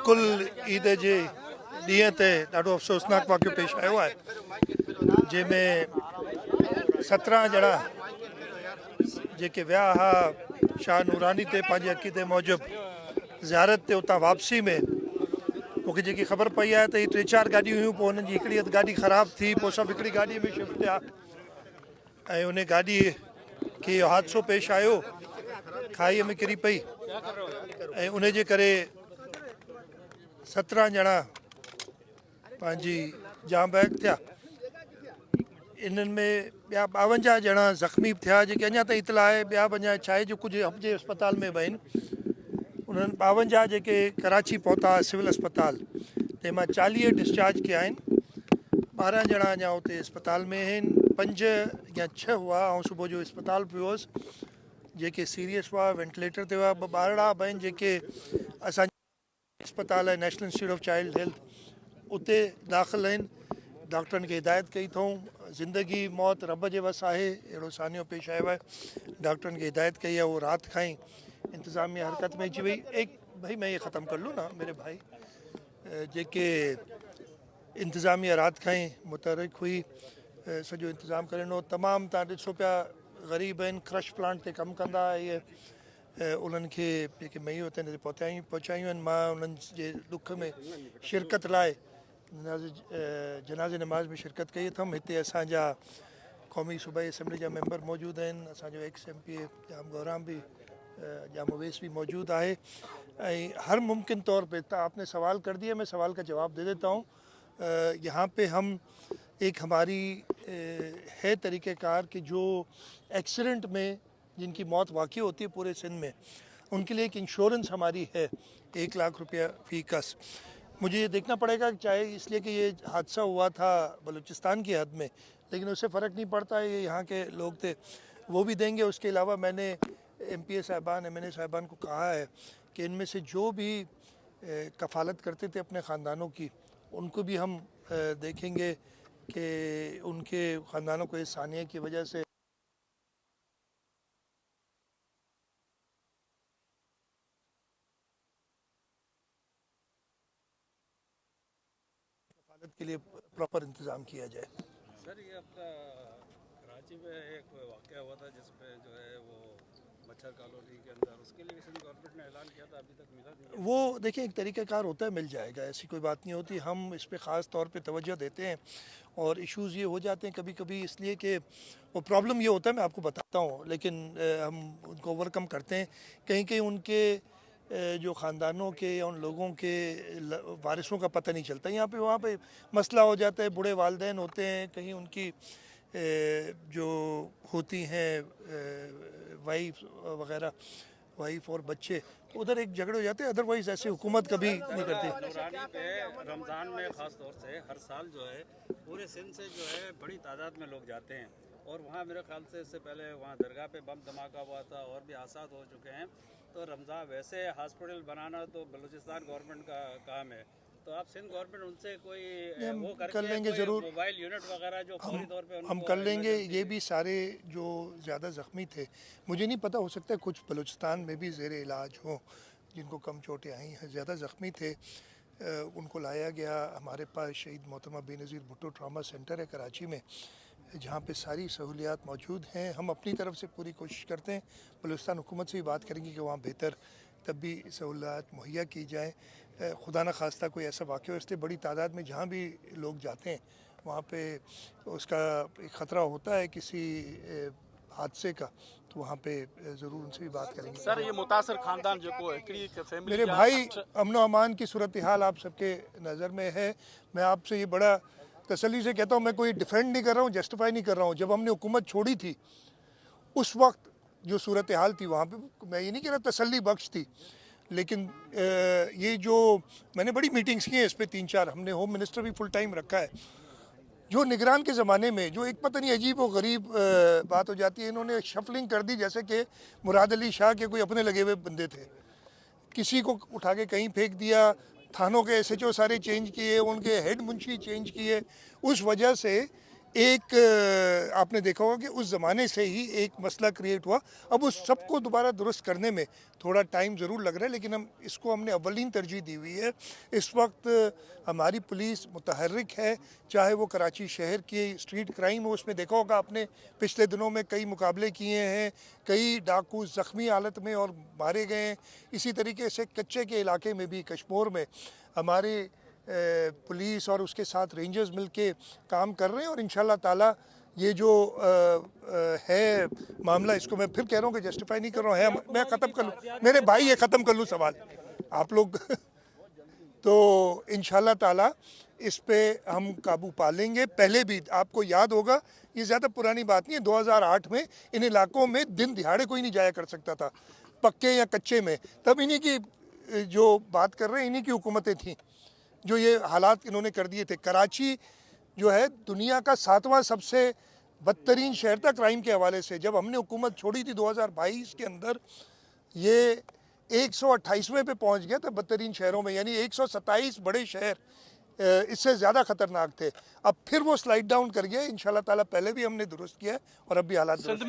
बिल्कुल ईद जे ॾींहं ते ॾाढो अफ़सोसनाक वाक़ियो पेश आयो आहे जंहिंमें 17 ॼणा जेके विया हुआ शाह नूरानी ते पंहिंजे अक़ीदे मूजिबि ज़ियारत ते उतां वापसी में मूंखे जेकी ख़बर पई आहे त हीअ 3-4 गाॾियूं हुयूं, पोइ हुननि जी हिकिड़ी अधु गाॾी ख़राबु थी, पोइ सभु हिकिड़ी गाॾीअ में शिफ्ट थिया ऐं उन गाॾीअ खे इहो हादिसो पेश आयो, खाईअ में किरी पई ऐं उन जे करे 17 ॼणा पंहिंजी जाम बैग थिया। इन्हनि में ॿिया 52 ॼणा ज़ख़्मी थिया जेके अञा ताईं इतला आहे। ॿिया 50 छा आहे जो कुझु हफ़्जे अस्पताल में बि आहिनि। उन्हनि 52 जेके कराची पहुता सिविल अस्पताल, तंहिंमां 40 डिस्चार्ज कया आहिनि। 12 ॼणा अञा उते अस्पताल में आहिनि। 5 या 6 हुआ ऐं सुबुह जो अस्पताल पियो हुअसि जेके सीरियस हुआ, वेंटिलेटर ते हुआ। 2 ॿारड़ा बि आहिनि जेके असांजे अस्पताल आहे national institute of child health, उते दाख़िल आहिनि। डॉक्टरनि खे हिदायत कई अथऊं, ज़िंदगी मौत रब जे वस आहे, अहिड़ो सानियो पेश आयो आहे। डॉक्टरनि खे हिदायत कई आहे, उहो राति खां ई इंतज़ामिया हरकत में अची वई। भाई मैं ये ख़त्म कर लूँ ना मेरे भाई, जेके इंतज़ामिया राति खां ई मुतहरिक हुई, सॼो इंतज़ाम करे ॾिनो। तमामु तव्हां ॾिसो पिया ग़रीब आहिनि, क्रश प्लांट ते कमु कंदा इहे, उन्हनि खे जेके मयूं हुते पहुचायूं आहिनि। मां उन्हनि जे दुख में शिरकत लाइ जनाज़े नमाज़ में शिरकत कई अथमि। हिते असांजा क़ौमी सूबाई असैम्बली जा मेंबर मौजूदु आहिनि, असांजो एक्स MP जाम गौराम भी जाम उवैस भी मौजूद आहे। ऐं हर मुमकिन तौर पे आपने सवाल कर दिया, मैं सवाल का जवाब दे देता हूँ। यहाँ पे हम एक हमारी है तरीक़ेकार कि जो एक्सीडेंट में जिनकी मौत वाक़ई होती है पूरे सिंध में, उनके लिए एक इंश्योरेंस हमारी है 1 लाख रुपया फ़ी कस। मुझे ये देखना पड़ेगा चाहे इसलिए कि ये हादसा हुआ था बलूचिस्तान की हद में, लेकिन उससे फ़र्क नहीं पड़ता, ये यहाँ के लोग थे वो भी देंगे। उसके अलावा मैंने MPA साहिबान MNA साहिबान को कहा है कि इनमें से जो भी कफ़ालत करते थे अपने ख़ानदानों की, उनको भी हम देखेंगे कि उनके ख़ानदानों को इस सानिया की वजह से कफ़ालत के लिए प्रॉपर इंतज़ाम किया जाए। सर, ये आपका कराची में एक वाक़या हुआ था जिसपे जो है वो मच्छर कॉलोनी के अंदर, उसके लिए सिंध गवर्नमेंट ने ऐलान किया था, अभी तक मिला नहीं। वो देखिए एक तरीक़ाकार होता है, मिल जाएगा, ऐसी कोई बात नहीं होती। हम इस पे ख़ास तौर पे तवज्जो देते हैं और इश्यूज़ ये हो जाते हैं कभी कभी इसलिए कि वो प्रॉब्लम ये होता है, मैं आपको बताता हूँ, लेकिन हम उनको ओवरकम करते हैं। कहीं कहीं उनके जो ख़ानदानों के या उन लोगों के वारिसों का पता नहीं चलता। यहाँ पे वहाँ पे मसला हो जाता है, बूढ़े वालिदैन होते हैं, कहीं उनकी जो होती हैं वाइफ वगैरह, वाइफ और बच्चे, उधर एक झगड़े हो जाते हैं। अदरवाइज ऐसे हुकूमत कभी नहीं करती। नूरानी पे रमज़ान में ख़ास तौर से हर साल जो है पूरे सिंध से जो है बड़ी तादाद में लोग जाते हैं, और वहाँ मेरे ख्याल से इससे पहले वहाँ दरगाह पे बम धमाका हुआ था और भी हादसात हो चुके हैं। तो रमज़ान वैसे हॉस्पिटल बनाना तो बलूचिस्तान गवर्नमेंट का काम है, तो आप सिंध गवर्नमेंट उनसे कोई वो कर लेंगे ज़रूर, मोबाइल यूनिट वगैरह जो फौरी तौर पे हम कर लेंगे। ये भी सारे जो ज़्यादा ज़ख्मी थे, मुझे नहीं पता, हो सकता है कुछ बलूचिस्तान में भी ज़ेर इलाज हो जिनको कम चोटें आई हैं। ज़्यादा ज़ख्मी थे, उनको लाया गया। हमारे पास शहीद मोहतरमा बेनज़ीर भुट्टो ट्रामा सेंटर है कराची में, जहाँ पे सारी सहूलियात मौजूद हैं। हम अपनी तरफ से पूरी कोशिश करते हैं, बलूचिस्तान हुकूमत से भी बात करेंगे कि वहाँ बेहतर तब भी सहूलियात मुहैया की जाए। खुदा न खास्ता कोई ऐसा वाक़या हो, इसलिए बड़ी तादाद में जहाँ भी लोग जाते हैं वहाँ पे उसका एक ख़तरा होता है किसी हादसे का, तो वहाँ पे ज़रूर उनसे भी बात करेंगे। सर, ये मुतासर ख़ानदान जो मेरे भाई, अमन अमान की सूरत हाल आप सबके नज़र में है। मैं आपसे ये बड़ा तसल्ली से कहता हूँ, मैं कोई डिफेंड नहीं कर रहा हूँ, जस्टिफाई नहीं कर रहा हूँ। जब हमने हुकूमत छोड़ी थी उस वक्त जो सूरत हाल थी वहाँ पे, मैं ये नहीं कह रहा तसल्ली बख्श थी, लेकिन ये जो मैंने बड़ी मीटिंग्स की हैं इस पर 3-4, हमने होम मिनिस्टर भी फुल टाइम रखा है। जो निगरान के ज़माने में जो एक पता नहीं अजीब और गरीब बात हो जाती है, इन्होंने शफलिंग कर दी जैसे कि मुराद अली शाह के कोई अपने लगे हुए बंदे थे। किसी को उठा के कहीं फेंक दिया, थानों के SHO सारे चेंज किए, उनके हेड मुंशी चेंज किए। उस वजह से एक आपने देखा होगा कि उस ज़माने से ही एक मसला क्रिएट हुआ। अब उस सबको दोबारा दुरुस्त करने में थोड़ा टाइम ज़रूर लग रहा है, लेकिन हमने अव्वलीन तरजीह दी हुई है। इस वक्त हमारी पुलिस मुतहर्रिक है, चाहे वो कराची शहर की स्ट्रीट क्राइम हो, उसमें देखा होगा आपने पिछले दिनों में कई मुकाबले किए हैं, कई डाकू ज़ख्मी हालत में और मारे गए हैं। इसी तरीके से कच्चे के इलाके में भी कश्मोर में हमारे पुलिस और उसके साथ रेंजर्स मिलके काम कर रहे हैं, और इंशाल्लाह ताला ये जो है मामला, इसको मैं फिर कह रहा हूँ कि जस्टिफाई नहीं कर रहा हूँ, है मैं ख़त्म कर लूँ मेरे भाई, ये ख़त्म कर लूँ सवाल आप लोग तो इंशाल्लाह ताला इस पे हम काबू पा लेंगे। पहले भी आपको याद होगा, ये ज़्यादा पुरानी बात नहीं है, 2008 में इन इलाकों में दिन दिहाड़े कोई नहीं जाया कर सकता था, पक्के या कच्चे में। तब इन्हीं की जो बात कर रहे हैं, इन्हीं की हुकूमतें थीं जो ये हालात इन्होंने कर दिए थे। कराची जो है दुनिया का 7वां सबसे बदतरीन शहर था क्राइम के हवाले से। जब हमने हुकूमत छोड़ी थी 2022 के अंदर, ये 128वें पे पहुंच गया था बदतरीन शहरों में, यानी 127 बड़े शहर इससे ज़्यादा ख़तरनाक थे। अब फिर वो स्लाइड डाउन कर गया। इंशाल्लाह ताला पहले भी हमने दुरुस्त किया है और अब भी हालात दुरुस्त